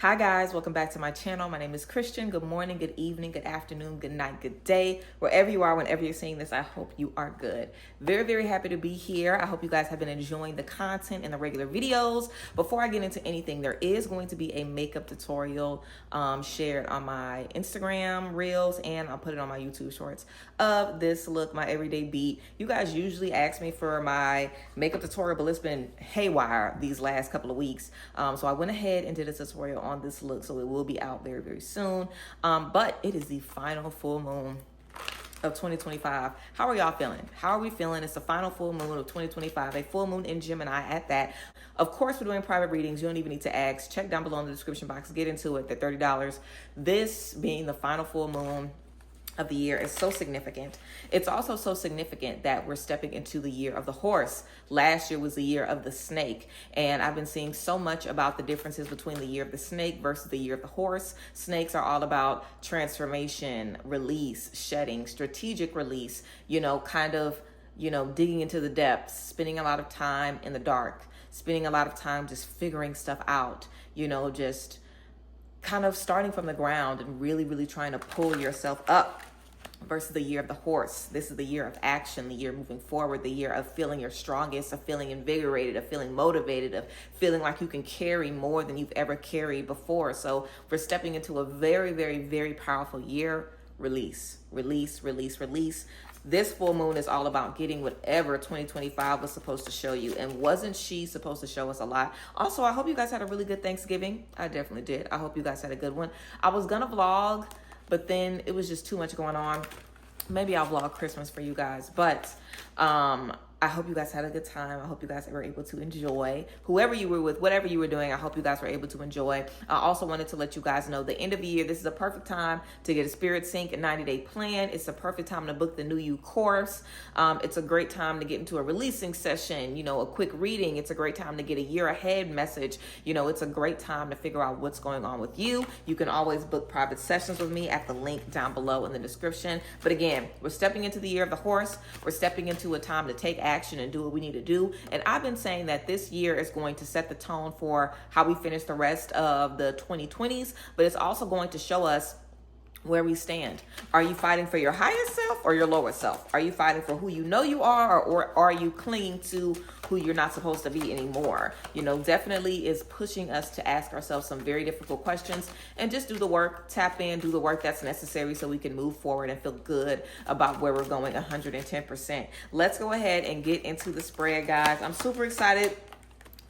Hi guys, welcome back to my channel. My name is Christian. Good morning, good evening, good afternoon, good night, good day. Wherever you are, whenever you're seeing this, I hope you are good. Very, very happy to be here. I hope you guys have been enjoying the content and the regular videos. Before I get into anything, there is going to be a makeup tutorial shared on my Instagram Reels, and I'll put it on my YouTube Shorts of this look, my everyday beat. You guys usually ask me for my makeup tutorial, but it's been haywire these last couple of weeks. So I went ahead and did a tutorial on this look, so it will be out very, very soon. But it is the final full moon of 2025. How are y'all feeling? How are we feeling? It's the final full moon of 2025, a full moon in Gemini at that. Of course, we're doing private readings. You don't even need to ask. Check down below in the description box. Get into it. They're $30. This being the final full moon of the year is so significant. It's also so significant that we're stepping into the year of the horse. Last year was the year of the snake, and I've been seeing so much about the differences between the year of the snake versus the year of the horse. Snakes are all about transformation, release, shedding, strategic release, digging into the depths, spending a lot of time in the dark, spending a lot of time just figuring stuff out, just kind of starting from the ground and really, really trying to pull yourself up, versus the year of the horse. This is the year of action, the year moving forward, the year of feeling your strongest, of feeling invigorated, of feeling motivated, of feeling like you can carry more than you've ever carried before. So we're stepping into a very, very, very powerful year. Release, release, release, release. This full moon is all about getting whatever 2025 was supposed to show you. And wasn't she supposed to show us a lot? Also, I hope you guys had a really good Thanksgiving. I definitely did. I hope you guys had a good one. I was gonna vlog, but then it was just too much going on. Maybe I'll vlog Christmas for you guys. But I hope you guys had a good time. I hope you guys were able to enjoy. Whoever you were with, whatever you were doing, I hope you guys were able to enjoy. I also wanted to let you guys know the end of the year, this is a perfect time to get a Spirit Sync, a 90-day plan. It's a perfect time to book the New You course. It's a great time to get into a releasing session, a quick reading. It's a great time to get a year ahead message. It's a great time to figure out what's going on with you. You can always book private sessions with me at the link down below in the description. But again, we're stepping into the year of the horse. We're stepping into a time to take action and do what we need to do. And I've been saying that this year is going to set the tone for how we finish the rest of the 2020s, but it's also going to show us where we stand. Are you fighting for your highest self or your lowest self? Are you fighting for who you know you are, or are you clinging to who you're not supposed to be anymore? Definitely is pushing us to ask ourselves some very difficult questions and just do the work, tap in, do the work that's necessary so we can move forward and feel good about where we're going 110%. Let's go ahead and get into the spread, guys. I'm super excited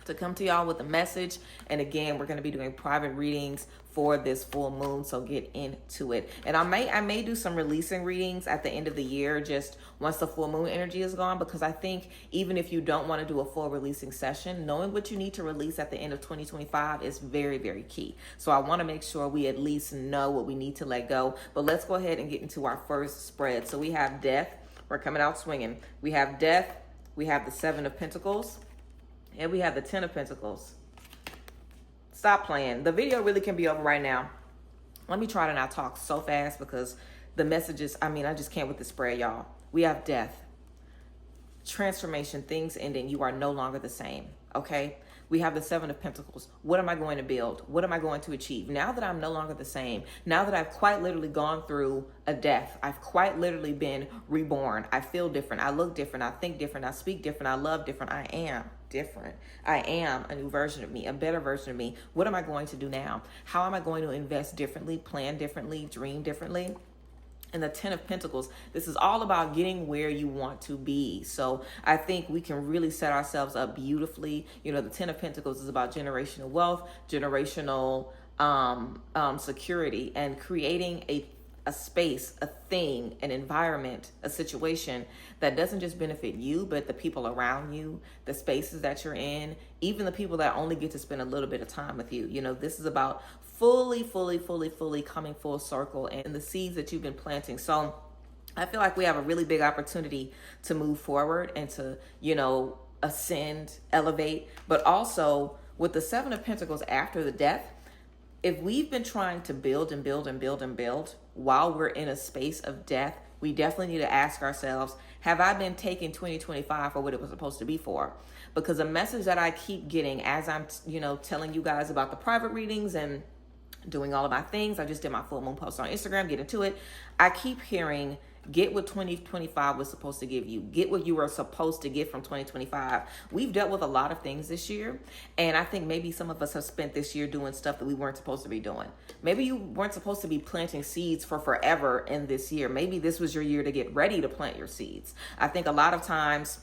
to come to y'all with a message. And again, we're going to be doing private readings for this full moon, so get into it. And I may do some releasing readings at the end of the year, just once the full moon energy is gone, because I think even if you don't want to do a full releasing session, knowing what you need to release at the end of 2025 is very, very key. So I want to make sure we at least know what we need to let go. But let's go ahead and get into our first spread. So we have death. We're coming out swinging. We have death. We have the 7 of Pentacles. And we have the 10 of Pentacles. Stop playing. The video really can be over right now. Let me try to not talk so fast because the messages, I just can't with the spread, y'all. We have death, transformation, things ending. You are no longer the same, okay? We have the 7 of Pentacles. What am I going to build? What am I going to achieve? Now that I'm no longer the same, now that I've quite literally gone through a death, I've quite literally been reborn. I feel different. I look different. I think different. I speak different. I love different. I am different. I am a new version of me, a better version of me. What am I going to do now? How am I going to invest differently, plan differently, dream differently? And the 10 of Pentacles, this is all about getting where you want to be. So I think we can really set ourselves up beautifully. The 10 of Pentacles is about generational wealth, generational security, and creating a space, a thing, an environment, a situation that doesn't just benefit you, but the people around you, the spaces that you're in, even the people that only get to spend a little bit of time with you. This is about fully coming full circle and the seeds that you've been planting. So I feel like we have a really big opportunity to move forward and to, ascend, elevate, but also with the 7 of Pentacles after the death, if we've been trying to build and build and build and build while we're in a space of death, we definitely need to ask ourselves, have I been taking 2025 for what it was supposed to be for? Because a message that I keep getting as I'm, telling you guys about the private readings and doing all of my things. I just did my full moon post on Instagram, get into it. I keep hearing, get what 2025 was supposed to give you. Get what you were supposed to get from 2025. We've dealt with a lot of things this year. And I think maybe some of us have spent this year doing stuff that we weren't supposed to be doing. Maybe you weren't supposed to be planting seeds for forever in this year. Maybe this was your year to get ready to plant your seeds. I think a lot of times,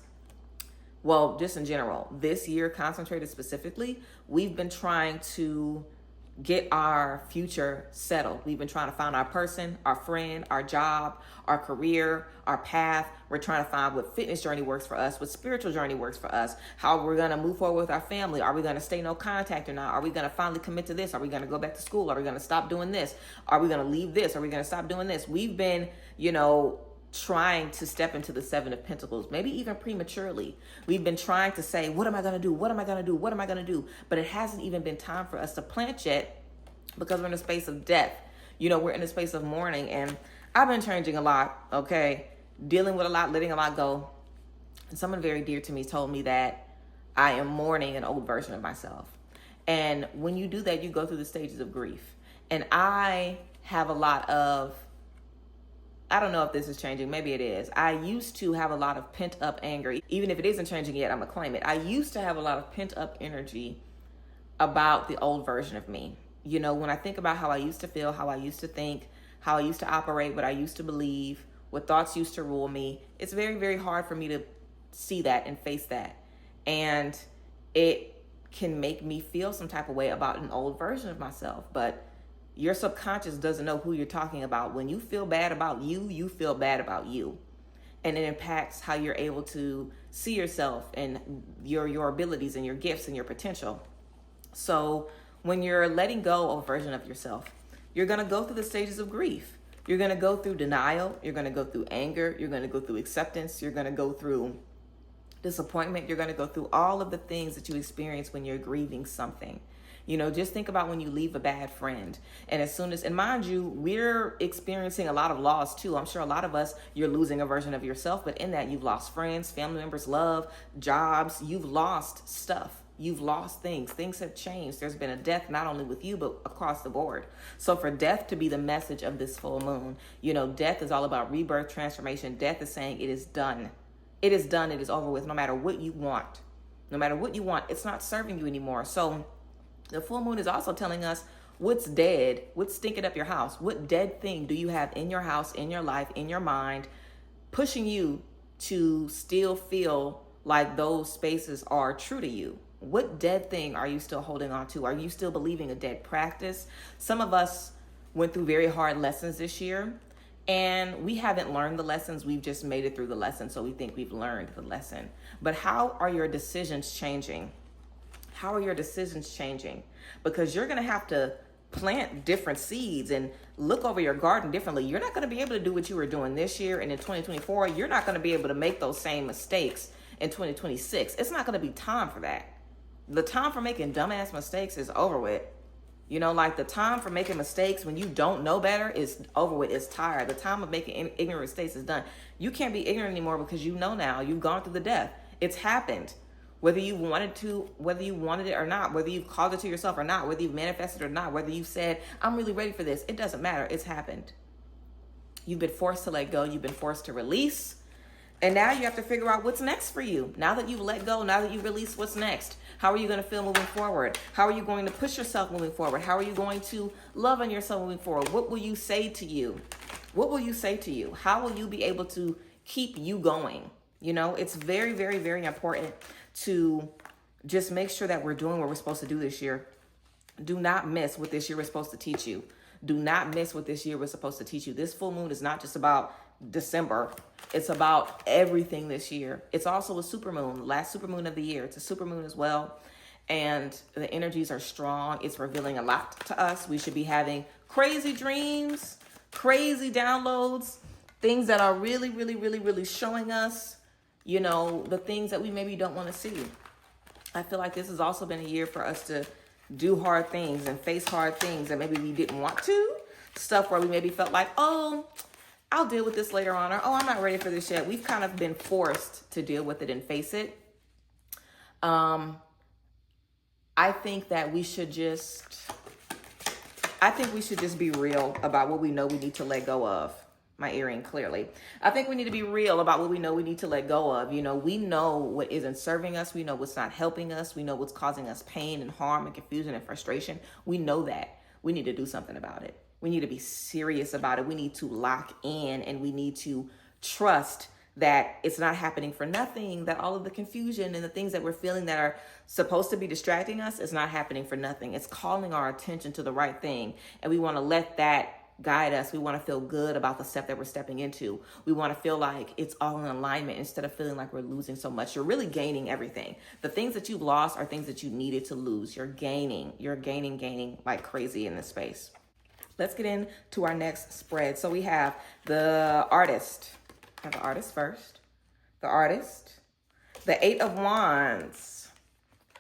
well, just in general, this year concentrated specifically, we've been trying to get our future settled. We've been trying to find our person, our friend, our job, our career, our path. We're trying to find what fitness journey works for us, what spiritual journey works for us, how we're going to move forward with our family. Are we going to stay no contact or not? Are we going to finally commit to this? Are we going to go back to school? Are we going to stop doing this? Are we going to leave this? Are we going to stop doing this? We've been, trying to step into the Seven of Pentacles, maybe even prematurely. We've been trying to say, what am I going to do? What am I going to do? What am I going to do? But it hasn't even been time for us to plant yet because we're in a space of death. We're in a space of mourning, and I've been changing a lot, okay? Dealing with a lot, letting a lot go. And someone very dear to me told me that I am mourning an old version of myself. And when you do that, you go through the stages of grief. And I have a lot of, I don't know if this is changing. Maybe it is. I used to have a lot of pent up anger. Even if it isn't changing yet, I'm going to claim it. I used to have a lot of pent up energy about the old version of me. When I think about how I used to feel, how I used to think, how I used to operate, what I used to believe, what thoughts used to rule me, it's very, very hard for me to see that and face that. And it can make me feel some type of way about an old version of myself. But your subconscious doesn't know who you're talking about. When you feel bad about you, you feel bad about you. And it impacts how you're able to see yourself and your abilities and your gifts and your potential. So when you're letting go of a version of yourself, you're going to go through the stages of grief. You're going to go through denial. You're going to go through anger. You're going to go through acceptance. You're going to go through disappointment. You're going to go through all of the things that you experience when you're grieving something. Just think about when you leave a bad friend. And mind you, we're experiencing a lot of loss too. I'm sure a lot of us, you're losing a version of yourself, but in that you've lost friends, family members, love, jobs. You've lost stuff. You've lost things. Things have changed. There's been a death, not only with you, but across the board. So for death to be the message of this full moon, death is all about rebirth, transformation. Death is saying it is done. It is done. It is over with. No matter what you want, it's not serving you anymore. So the full moon is also telling us what's dead, what's stinking up your house. What dead thing do you have in your house, in your life, in your mind, pushing you to still feel like those spaces are true to you? What dead thing are you still holding on to? Are you still believing a dead practice? Some of us went through very hard lessons this year, and we haven't learned the lessons. We've just made it through the lesson, so we think we've learned the lesson. But how are your decisions changing? How are your decisions changing? Because you're going to have to plant different seeds and look over your garden differently. You're not going to be able to do what you were doing this year, and in 2024, you're not going to be able to make those same mistakes in 2026. It's not going to be time for that. The time for making dumbass mistakes is over with. Like the time for making mistakes when you don't know better is over with. It's tired. The time of making ignorant mistakes is done. You can't be ignorant anymore because you know now. You've gone through the death. It's happened. Whether you wanted it or not, whether you've called it to yourself or not, whether you've manifested or not, whether you've said, I'm really ready for this, it doesn't matter. It's happened. You've been forced to let go. You've been forced to release. And now you have to figure out what's next for you. Now that you've let go, now that you've released, what's next? How are you going to feel moving forward? How are you going to push yourself moving forward? How are you going to love on yourself moving forward? What will you say to you? What will you say to you? How will you be able to keep you going? It's very, very, very important to just make sure that we're doing what we're supposed to do this year. Do not miss what this year was supposed to teach you. Do not miss what this year was supposed to teach you. This full moon is not just about December. It's about everything this year. It's also a supermoon, last supermoon of the year. It's a supermoon as well. And the energies are strong. It's revealing a lot to us. We should be having crazy dreams, crazy downloads, things that are really, really, really, really showing us, the things that we maybe don't want to see. I feel like this has also been a year for us to do hard things and face hard things that maybe we didn't want to. Stuff where we maybe felt like, oh, I'll deal with this later on, or oh, I'm not ready for this yet. We've kind of been forced to deal with it and face it. I think that we should just, I think we should just be real about what we know we need to let go of. My earring, clearly. I think we need to be real about what we know we need to let go of. You know, we know what isn't serving us. We know what's not helping us. We know what's causing us pain and harm and confusion and frustration. We know that. We need to do something about it. We need to be serious about it. We need to lock in, and we need to trust that it's not happening for nothing, that all of the confusion and the things that we're feeling that are supposed to be distracting us is not happening for nothing. It's calling our attention to the right thing. And we want to let that guide us. We want to feel good about the step that we're stepping into. We want to feel like it's all in alignment instead of feeling like we're losing so much. You're really gaining everything. The things that you've lost are things that you needed to lose. You're gaining like crazy in this space. Let's get into our next spread. So we have the artist. I have the artist first. The artist. The Eight of Wands.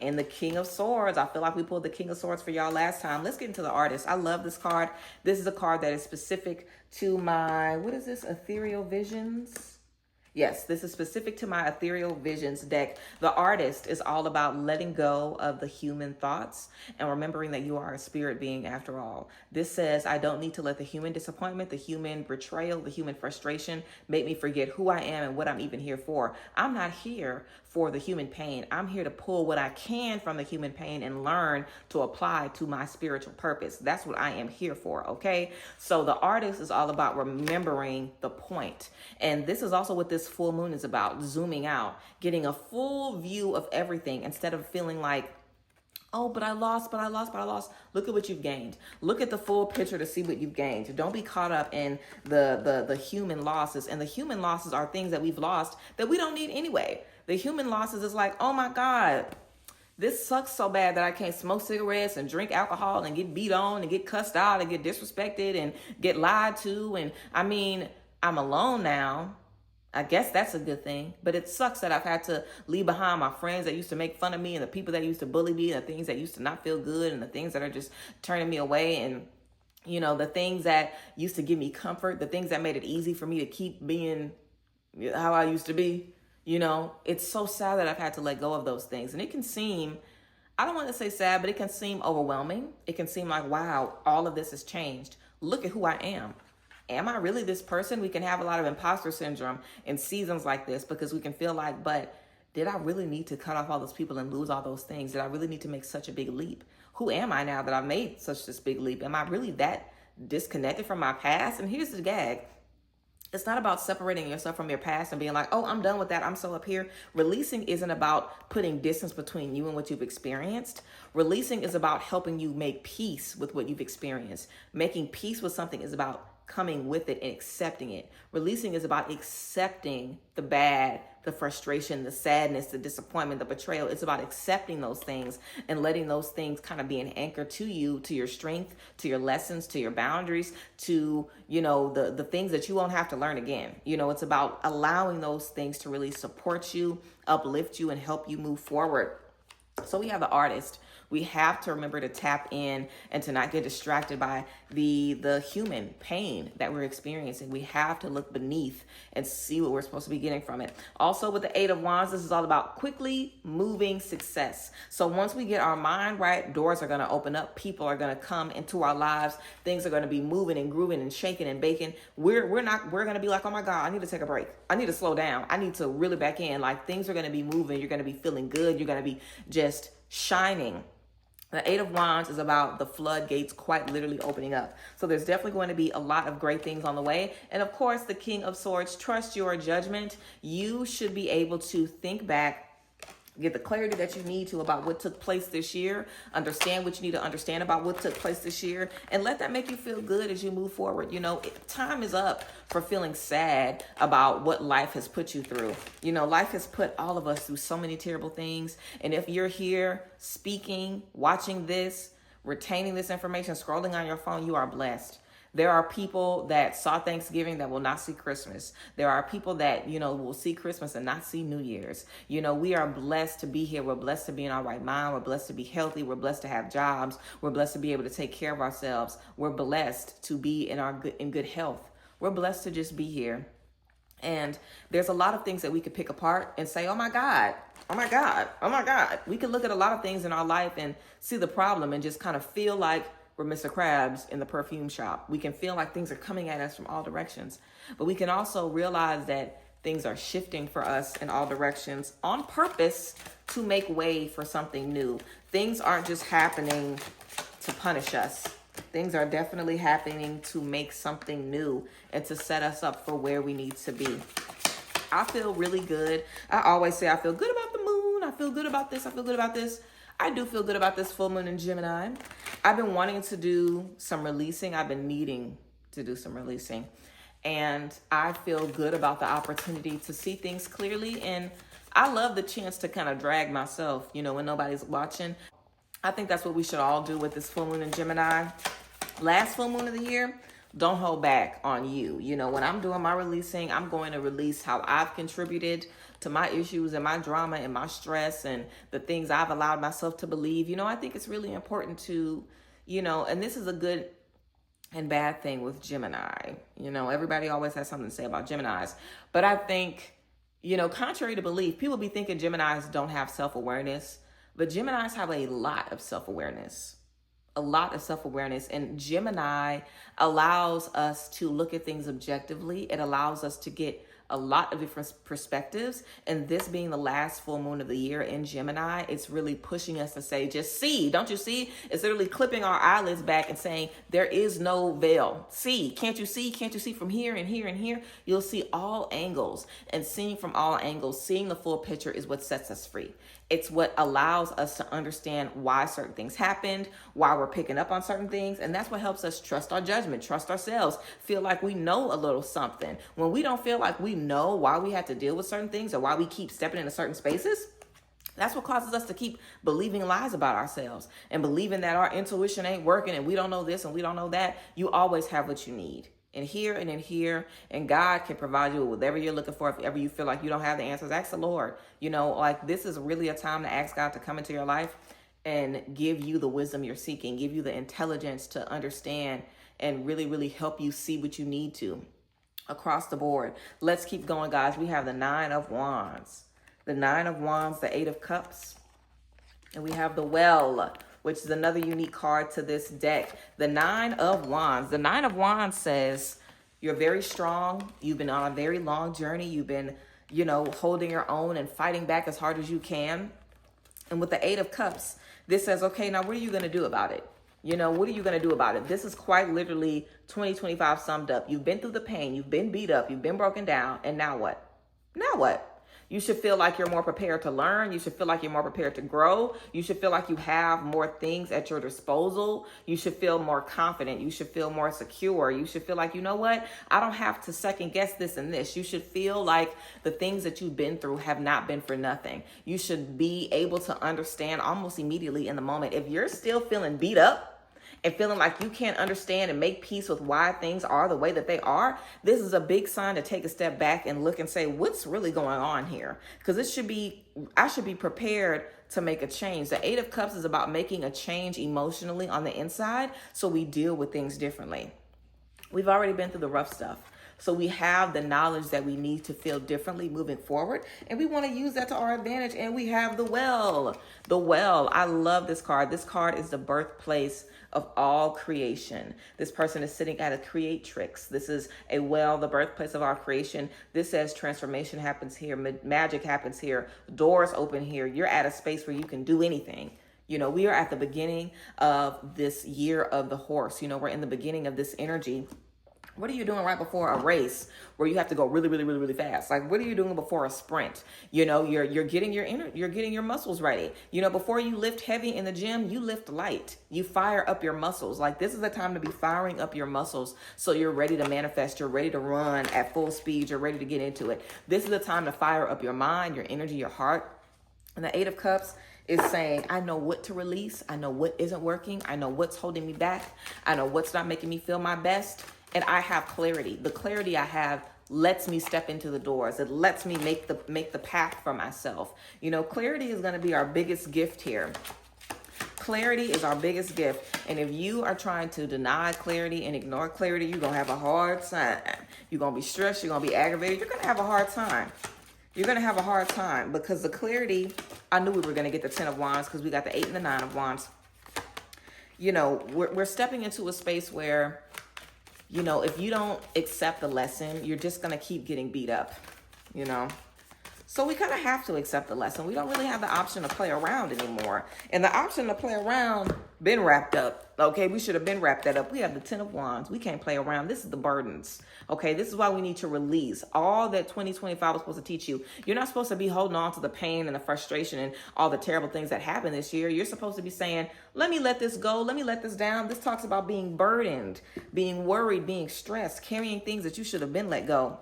And the King of Swords. I feel like we pulled the King of Swords for y'all last time. Let's get into the artist. I love this card. This is a card that is specific to my, what is this? Ethereal Visions. Yes, this is specific to my Ethereal Visions deck. The artist is all about letting go of the human thoughts and remembering that you are a spirit being after all. This says, I don't need to let the human disappointment, the human betrayal, the human frustration make me forget who I am and what I'm even here for. I'm not here for the human pain. I'm here to pull what I can from the human pain and learn to apply to my spiritual purpose. That's what I am here for, okay? So the artist is all about remembering the point. And this is also what this full moon is about, zooming out, getting a full view of everything instead of feeling like, oh, but I lost. Look at what you've gained. Look at the full picture to see what you've gained. Don't be caught up in the human losses. And the human losses are things that we've lost that we don't need anyway. The human losses is like, oh my God, this sucks so bad that I can't smoke cigarettes and drink alcohol and get beat on and get cussed out and get disrespected and get lied to. And I mean, I'm alone now. I guess that's a good thing, but it sucks that I've had to leave behind my friends that used to make fun of me and the people that used to bully me and the things that used to not feel good and the things that are just turning me away, and you know, the things that used to give me comfort, the things that made it easy for me to keep being how I used to be. You know, it's so sad that I've had to let go of those things. And it can seem, I don't want to say sad, but it can seem overwhelming. It can seem like, wow, all of this has changed. Look at who I am. Am I really this person? We can have a lot of imposter syndrome in seasons like this because we can feel like, but did I really need to cut off all those people and lose all those things? Did I really need to make such a big leap? Who am I now that I've made such this big leap? Am I really that disconnected from my past? And here's the gag. It's not about separating yourself from your past and being like, oh, I'm done with that. I'm so up here. Releasing isn't about putting distance between you and what you've experienced. Releasing is about helping you make peace with what you've experienced. Making peace with something is about coming with it and accepting it. Releasing is about accepting the bad, the frustration, the sadness, the disappointment, the betrayal. It's about accepting those things and letting those things kind of be an anchor to you, to your strength, to your lessons, to your boundaries, to, you know, the things that you won't have to learn again. You know, it's about allowing those things to really support you, uplift you, and help you move forward. So we have the artist. We have to remember to tap in and to not get distracted by the human pain that we're experiencing. We have to look beneath and see what we're supposed to be getting from it. Also, with the Eight of Wands, this is all about quickly moving success. So once we get our mind right, doors are going to open up. People are going to come into our lives. Things are going to be moving and grooving and shaking and baking. We're going to be like, oh my God, I need to take a break. I need to slow down. I need to really back in. Like, things are going to be moving. You're going to be feeling good. You're going to be just shining. The Eight of Wands is about the floodgates quite literally opening up. So there's definitely going to be a lot of great things on the way. And of course, the King of Swords, trust your judgment. You should be able to think back, get the clarity that you need to about what took place this year, understand what you need to understand about what took place this year, and let that make you feel good as you move forward. You know, time is up for feeling sad about what life has put you through. You know, life has put all of us through so many terrible things. And if you're here speaking, watching this, retaining this information, scrolling on your phone, you are blessed. There are people that saw Thanksgiving that will not see Christmas. There are people that, you know, will see Christmas and not see New Year's. You know, we are blessed to be here. We're blessed to be in our right mind. We're blessed to be healthy. We're blessed to have jobs. We're blessed to be able to take care of ourselves. We're blessed to be in good health. We're blessed to just be here. And there's a lot of things that we could pick apart and say, oh my God, oh my God, oh my God. We could look at a lot of things in our life and see the problem and just kind of feel like we're Mr. Krabs in the perfume shop. We can feel like things are coming at us from all directions, but we can also realize that things are shifting for us in all directions on purpose to make way for something new. Things aren't just happening to punish us. Things are definitely happening to make something new and to set us up for where we need to be. I feel really good. I always say I feel good about the moon. I feel good about this. I feel good about this. I do feel good about this full moon in Gemini. I've been wanting to do some releasing. I've been needing to do some releasing. And I feel good about the opportunity to see things clearly. And I love the chance to kind of drag myself, you know, when nobody's watching. I think that's what we should all do with this full moon in Gemini. Last full moon of the year, don't hold back on you. You know, when I'm doing my releasing, I'm going to release how I've contributed to my issues and my drama and my stress and the things I've allowed myself to believe. You know, I think it's really important to, you know, and this is a good and bad thing with Gemini. You know, everybody always has something to say about Geminis. But I think, you know, contrary to belief, people be thinking Geminis don't have self-awareness. But Geminis have a lot of self-awareness. A lot of self-awareness. And Gemini allows us to look at things objectively. It allows us to get a lot of different perspectives. And this being the last full moon of the year in Gemini, it's really pushing us to say, just see. Don't you see? It's literally clipping our eyelids back and saying, there is no veil. See, can't you see? Can't you see from here and here and here? You'll see all angles. And seeing from all angles, seeing the full picture is what sets us free. It's what allows us to understand why certain things happened, why we're picking up on certain things. And that's what helps us trust our judgment, trust ourselves, feel like we know a little something. When we don't feel like we know why we have to deal with certain things or why we keep stepping into certain spaces, that's what causes us to keep believing lies about ourselves and believing that our intuition ain't working and we don't know this and we don't know that. You always have what you need. In here and in here, and God can provide you with whatever you're looking for. If ever you feel like you don't have the answers, ask the Lord. You know, like this is really a time to ask God to come into your life and give you the wisdom you're seeking, give you the intelligence to understand and really, really help you see what you need to across the board. Let's keep going, guys. We have the 9 of Wands, the 9 of Wands, the 8 of Cups, and we have the Well, which is another unique card to this deck. The 9 of Wands. The 9 of Wands says you're very strong. You've been on a very long journey. You've been, you know, holding your own and fighting back as hard as you can. And with the 8 of Cups, this says, okay, now what are you going to do about it? You know, what are you going to do about it? This is quite literally 2025 summed up. You've been through the pain. You've been beat up. You've been broken down. And now what? Now what? You should feel like you're more prepared to learn. You should feel like you're more prepared to grow. You should feel like you have more things at your disposal. You should feel more confident. You should feel more secure. You should feel like, you know what? I don't have to second guess this and this. You should feel like the things that you've been through have not been for nothing. You should be able to understand almost immediately in the moment. If you're still feeling beat up, and feeling like you can't understand and make peace with why things are the way that they are, this is a big sign to take a step back and look and say, what's really going on here? Because I should be prepared to make a change. The 8 of Cups is about making a change emotionally on the inside so we deal with things differently. We've already been through the rough stuff. So we have the knowledge that we need to feel differently moving forward. And we want to use that to our advantage. And we have the Well. The Well. I love this card. This card is the birthplace of all creation. This person is sitting at a creatrix. This is a well, the birthplace of our creation. This says transformation happens here. Magic happens here. Doors open here. You're at a space where you can do anything. You know, we are at the beginning of this year of the horse. You know, we're in the beginning of this energy. What are you doing right before a race where you have to go really, really, really, really fast? Like, what are you doing before a sprint? You know, you're getting your muscles ready. You know, before you lift heavy in the gym, you lift light. You fire up your muscles. Like, this is the time to be firing up your muscles so you're ready to manifest. You're ready to run at full speed. You're ready to get into it. This is the time to fire up your mind, your energy, your heart. And the 8 of Cups is saying, I know what to release. I know what isn't working. I know what's holding me back. I know what's not making me feel my best. And I have clarity. The clarity I have lets me step into the doors. It lets me make the path for myself. You know, clarity is going to be our biggest gift here. Clarity is our biggest gift. And if you are trying to deny clarity and ignore clarity, you're going to have a hard time. You're going to be stressed. You're going to be aggravated. You're going to have a hard time. You're going to have a hard time because the clarity, I knew we were going to get the 10 of Wands because we got the 8 and the 9 of Wands. we're stepping into a space where, if you don't accept the lesson, you're just going to keep getting beat up, you know. So we kind of have to accept the lesson. We don't really have the option to play around anymore. And the option to play around been wrapped up. Okay, we should have been wrapped that up. We have the 10 of Wands. We can't play around. This is the burdens. Okay, this is why we need to release all that 2025 was supposed to teach you. You're not supposed to be holding on to the pain and the frustration and all the terrible things that happened this year. You're supposed to be saying, let me let this go. Let me let this down. This talks about being burdened, being worried, being stressed, carrying things that you should have been let go.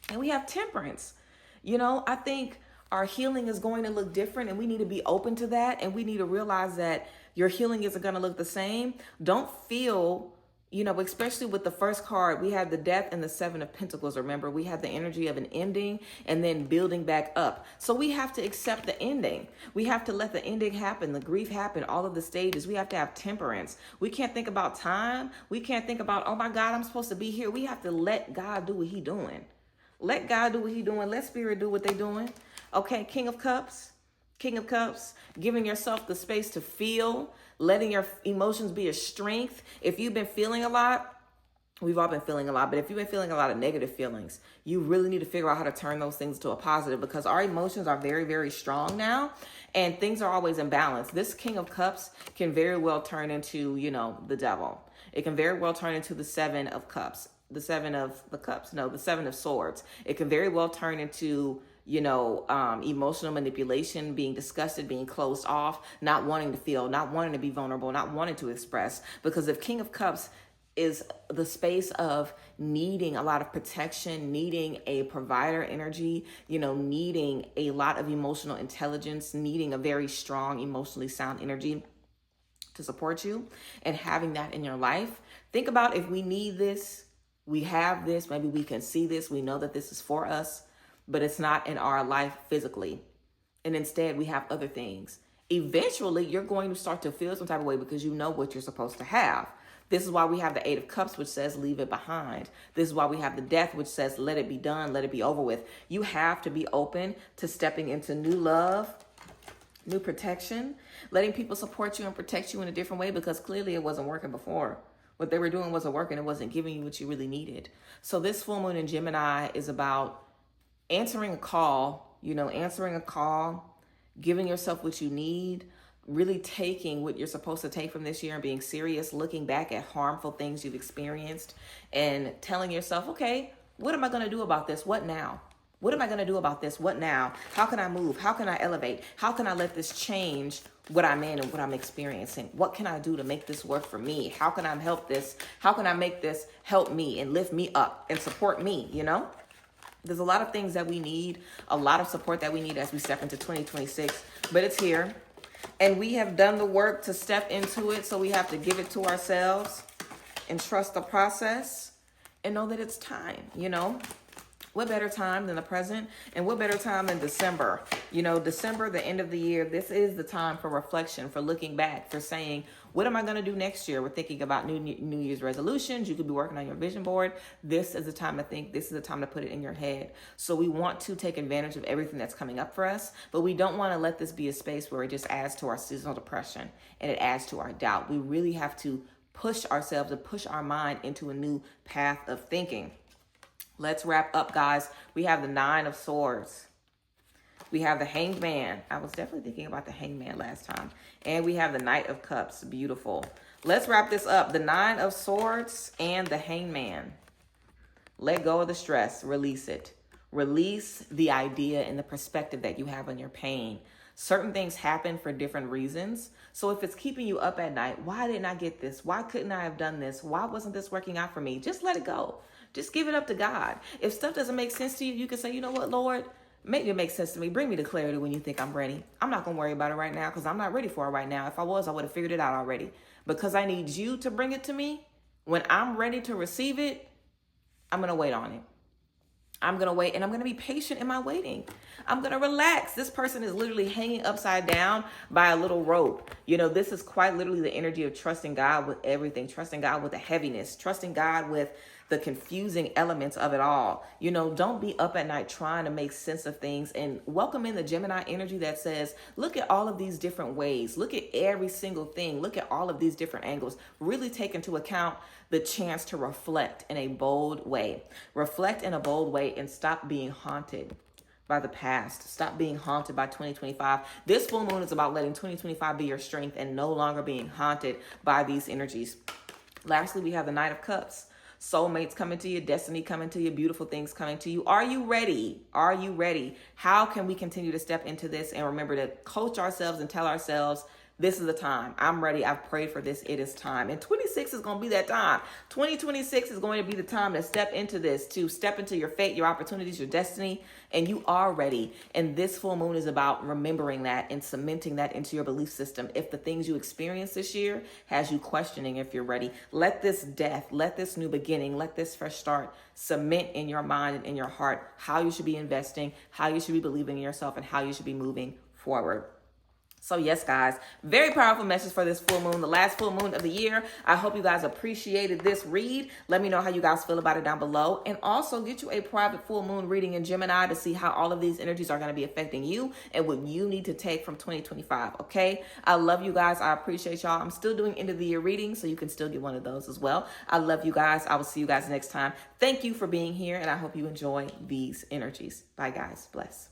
And we have temperance. I think our healing is going to look different, and we need to be open to that. And we need to realize that your healing isn't going to look the same. Don't feel, especially with the first card, we had the Death and the Seven of Pentacles. Remember, we had the energy of an ending and then building back up. So we have to accept the ending. We have to let the ending happen, the grief happen, all of the stages. We have to have temperance. We can't think about time. We can't think about, oh my God, I'm supposed to be here. We have to let God do what He's doing. Let God do what He's doing. Let Spirit do what they're doing. Okay, King of Cups, giving yourself the space to feel, letting your emotions be a strength. If you've been feeling a lot, we've all been feeling a lot, but if you've been feeling a lot of negative feelings, you really need to figure out how to turn those things to a positive, because our emotions are very, very strong now, and things are always in balance. This King of Cups can very well turn into, the devil. It can very well turn into the Seven of Cups. The Seven of Swords. It can very well turn into, emotional manipulation, being disgusted, being closed off, not wanting to feel, not wanting to be vulnerable, not wanting to express. Because if King of Cups is the space of needing a lot of protection, needing a provider energy, needing a lot of emotional intelligence, needing a very strong, emotionally sound energy to support you, and having that in your life. Think about, if we need this, we have this, maybe we can see this, we know that this is for us, but it's not in our life physically. And instead we have other things. Eventually you're going to start to feel some type of way because you know what you're supposed to have. This is why we have the Eight of Cups, which says leave it behind. This is why we have the Death, which says let it be done, let it be over with. You have to be open to stepping into new love, new protection, letting people support you and protect you in a different way, because clearly it wasn't working before. What they were doing wasn't working. It wasn't giving you what you really needed. So this full moon in Gemini is about answering a call, giving yourself what you need, really taking what you're supposed to take from this year and being serious, looking back at harmful things you've experienced and telling yourself, okay, what am I going to do about this? What now? What am I going to do about this? What now? How can I move? How can I elevate? How can I let this change what I'm in and what I'm experiencing? What can I do to make this work for me? How can I help this? How can I make this help me and lift me up and support me? There's a lot of things that we need, a lot of support that we need as we step into 2026, but it's here and we have done the work to step into it. So we have to give it to ourselves and trust the process and know that it's time, What better time than the present? And what better time than December? December, the end of the year, this is the time for reflection, for looking back, for saying, what am I going to do next year? We're thinking about New Year's resolutions. You could be working on your vision board. This is the time to think. This is the time to put it in your head. So we want to take advantage of everything that's coming up for us, but we don't want to let this be a space where it just adds to our seasonal depression and it adds to our doubt. We really have to push ourselves and push our mind into a new path of thinking. Let's wrap up, guys. We have the Nine of Swords. We have the Hanged Man. I was definitely thinking about the Hanged Man last time. And we have the Knight of Cups. Beautiful. Let's wrap this up. The Nine of Swords and the Hanged Man. Let go of the stress. Release it. Release the idea and the perspective that you have on your pain. Certain things happen for different reasons. So if it's keeping you up at night, why didn't I get this? Why couldn't I have done this? Why wasn't this working out for me? Just let it go. Just give it up to God. If stuff doesn't make sense to you, you can say, you know what, Lord, make it make sense to me. Bring me to clarity when you think I'm ready. I'm not going to worry about it right now because I'm not ready for it right now. If I was, I would have figured it out already. Because I need you to bring it to me. When I'm ready to receive it, I'm going to wait on it. I'm going to wait, and I'm going to be patient in my waiting. I'm going to relax. This person is literally hanging upside down by a little rope. You know, this is quite literally the energy of trusting God with everything, trusting God with the heaviness, trusting God with the confusing elements of it all. You know, don't be up at night trying to make sense of things, and welcome in the Gemini energy that says, look at all of these different ways. Look at every single thing. Look at all of these different angles. Really take into account the chance to reflect in a bold way. Reflect in a bold way and stop being haunted by the past. Stop being haunted by 2025. This full moon is about letting 2025 be your strength and no longer being haunted by these energies. Lastly, we have the Knight of Cups. Soulmates coming to you, destiny coming to you, beautiful things coming to you. Are you ready? Are you ready? How can we continue to step into this and remember to coach ourselves and tell ourselves, this is the time. I'm ready. I've prayed for this. It is time. And 26 is going to be that time. 2026 is going to be the time to step into this, to step into your fate, your opportunities, your destiny, and you are ready. And this full moon is about remembering that and cementing that into your belief system. If the things you experienced this year has you questioning if you're ready, let this death, let this new beginning, let this fresh start cement in your mind and in your heart how you should be investing, how you should be believing in yourself, and how you should be moving forward. So yes, guys, very powerful message for this full moon, the last full moon of the year. I hope you guys appreciated this read. Let me know how you guys feel about it down below. And also get you a private full moon reading in Gemini to see how all of these energies are going to be affecting you and what you need to take from 2025, okay? I love you guys. I appreciate y'all. I'm still doing end of the year readings, so you can still get one of those as well. I love you guys. I will see you guys next time. Thank you for being here, and I hope you enjoy these energies. Bye, guys. Bless.